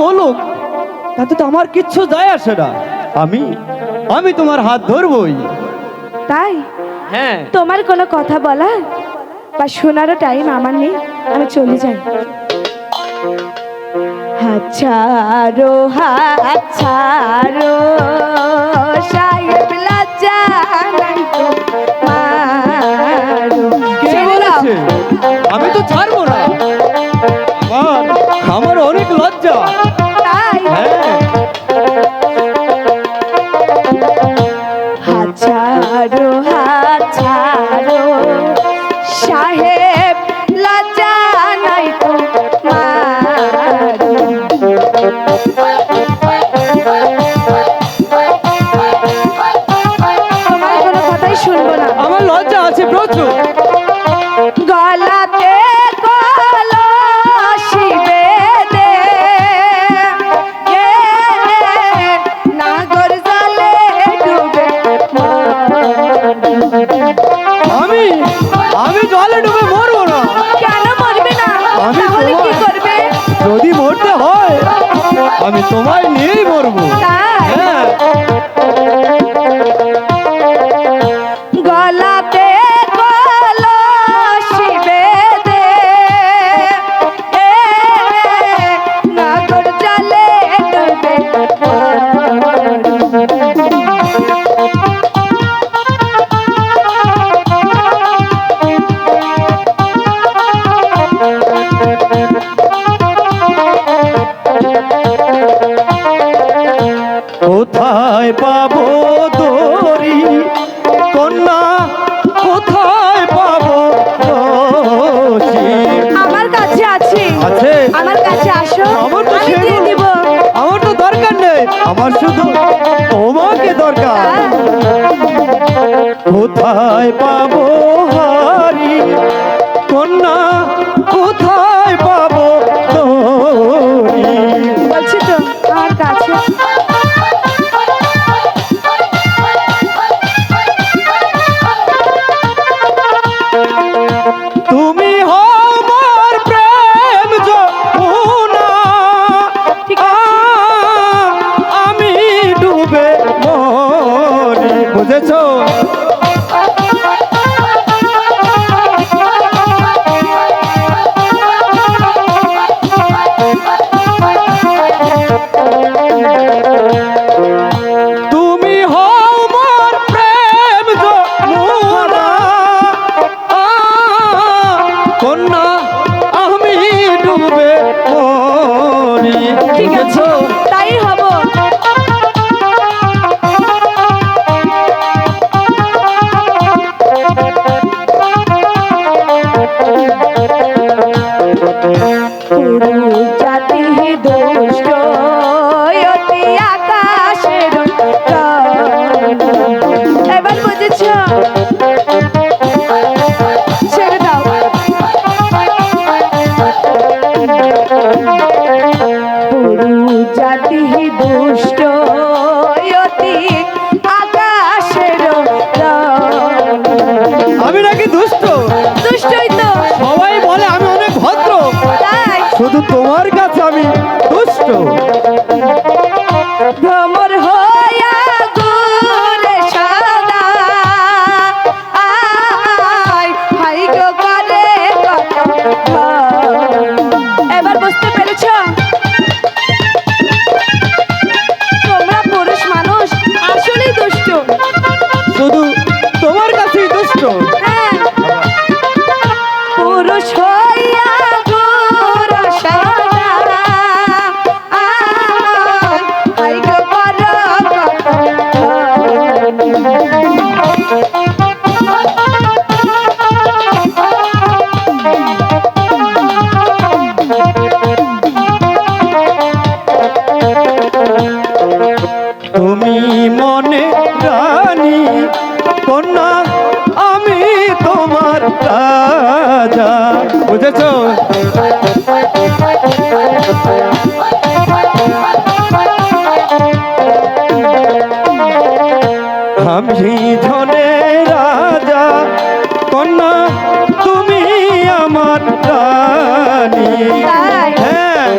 বলুক তাতে তো আমার কিচ্ছু যায় আসে না। আমি আমি তোমার হাত ধরবই। তাই? হ্যাঁ। তোমার কোনো কথা বলার বা শোনারও টাইম আমার নেই, আমি চলে যাই। হাত ছাড়ো, হাত ছাড়ো, সাহেব লজ্জা নাই তোমারও। কে বলেছে? আমি তো ছাড়বো না। আমার অনেক লজ্জা। তাই? হ্যাঁ। হাত ছাড়ো, হাত ছাড়ো, সাহেব লজ্জা নাই তোমার। তোমার কোনো কথাই শুনবো না। আমার লজ্জা আছে প্রচুর। গলাতে কলসি বেঁধে নাগর জলে ডুবে আমি আমি জলে ডুবে মরবো না। কেন মরবে না? আমি তাহলে কি তোমার- করবে? যদি মরতে হয় আমি তোমায় নিয়েই মরবো। তাই? হ্যাঁ। গলাতে কলসি বেঁধে নাগর জলে ডুবে কোথায় পাবো দড়ি কন্যা, কোথায় পাবো রশি? আমার কাছে আছে। আছে? আমার কাছে আসো, আমার তো আমি দিয়ে সেরকম- দিব। আমার তো দরকার নেই, আমার শুধু তোমাকে দরকার। কোথায় পাবো হারি কন্যা, কোথায় পাবো দড়ি? বলছি তো আমার কাছে। তুমি হও মোর প্রেম যমুনা, আমি ডুবে মরি। বুঝেছো? তুমি হও মোর প্রেম যমুনা, কন্যা আমি ডুবে মরি। ঠিক আছে, তাই হব। পুরুষ জাতি দুষ্ট অতি আকাশের তলে। এবার বুঝেছ? ছেড়ে দাও। পুরুষ জাতি দুষ্ট অতি আকাশের তলে। আমি নাকি দুষ্ট? দুষ্টই তো। সবাই বলে আমি অনেক ভদ্র, তাই? শুধু তোমার কাছে আমি দুষ্ট। ভ্রমর হইয়া গুরে সাদা আয় হাই গো করে কত ভয়। এবার বুঝতে পেরেছ? তোমরা পুরুষ মানুষ আসলেই দুষ্ট। শুধু তোমার কাছেই দুষ্ট। হ্যাঁ, পুরুষ হইয়া গুরে সাদা আয় হাই গো করে কত তুমি মনে রানী কন্যা, আমি তোমার রাজা। বুঝেছো? আমি ধনে রাজা, কন্যা তুমি আমার রানী। তাই? হ্যাঁ।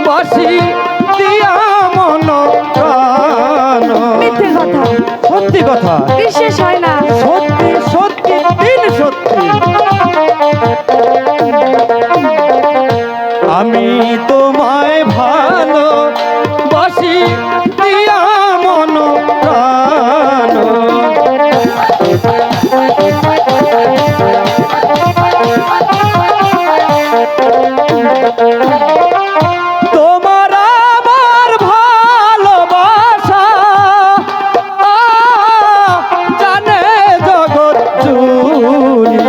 বাসি দিয়া মন প্রাণ। মিথ্যে কথা, সত্যি কথা, বিশ্বাস হয় না। সত্যি সত্যি দিন সত্যি। আমি তোমায় ভালো বাসি দিয়া মন প্রাণ। তোমার আমার ভালোবাসা জানে জগৎ জুড়ি।